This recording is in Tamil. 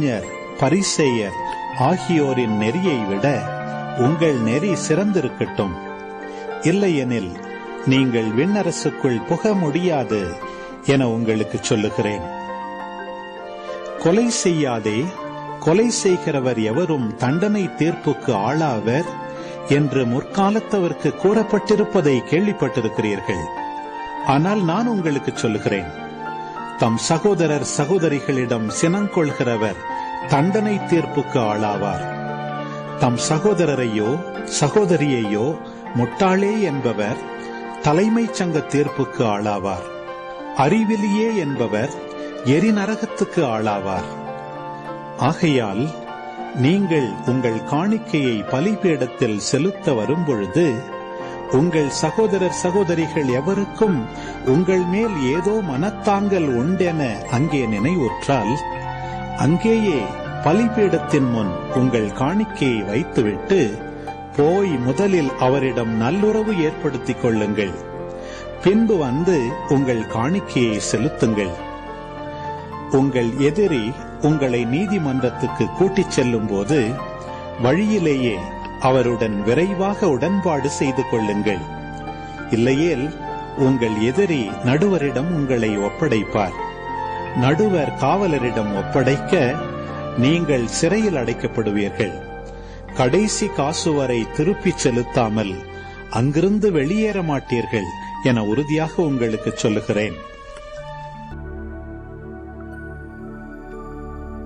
கவிஞர், பரிசேயர் ஆகியோரின் நெறியை விட உங்கள் நெறி சிறந்திருக்கட்டும். இல்லையெனில் நீங்கள் விண்ணரசுக்குள் புக முடியாது என உங்களுக்கு சொல்லுகிறேன். கொலை செய்யாதே, கொலை செய்கிறவர் எவரும் தண்டனை தீர்ப்புக்கு ஆளாவர் என்று முற்காலத்தவருக்கு கூறப்பட்டிருப்பதை கேள்விப்பட்டிருக்கிறீர்கள். ஆனால் நான் உங்களுக்கு சொல்லுகிறேன், தம் சகோதரர் சகோதரிகளிடம் சினங்கொள்கிறவர் தண்டனை தீர்ப்புக்கு ஆளாவார். தம் சகோதரரையோ சகோதரியையோ முட்டாளே என்பவர் தலைமைச் சங்க தீர்ப்புக்கு ஆளாவார். அறிவிலியே என்பவர் எரிநரகத்துக்கு ஆளாவார். ஆகையால் நீங்கள் உங்கள் காணிக்கையை பலிபீடத்தில் செலுத்த வரும்பொழுது உங்கள் சகோதரர் சகோதரிகள் எவருக்கும் உங்கள் மேல் ஏதோ மனத்தாங்கல் உண்டென அங்கே நினைவுற்றால், அங்கேயே பலிபீடத்தின் முன் உங்கள் காணிக்கையை வைத்துவிட்டு போய் முதலில் அவரிடம் நல்லுறவு ஏற்படுத்திக் கொள்ளுங்கள். பின்பு வந்து உங்கள் காணிக்கையை செலுத்துங்கள். உங்கள் எதிரி உங்களை நீதிமன்றத்துக்கு கூட்டிச் செல்லும் போது வழியிலேயே அவருடன் விரைவாக உடன்பாடு செய்து கொள்ளுங்கள். இல்லையேல் உங்கள் எதிரி நடுவரிடம் உங்களை ஒப்படைப்பார். நடுவர் காவலரிடம் ஒப்படைக்க நீங்கள் சிறையில் அடைக்கப்படுவீர்கள். கடைசி காசு வரை திருப்பிச் செலுத்தாமல் அங்கிருந்து வெளியேற மாட்டீர்கள் என உறுதியாக உங்களுக்கு சொல்லுகிறேன்.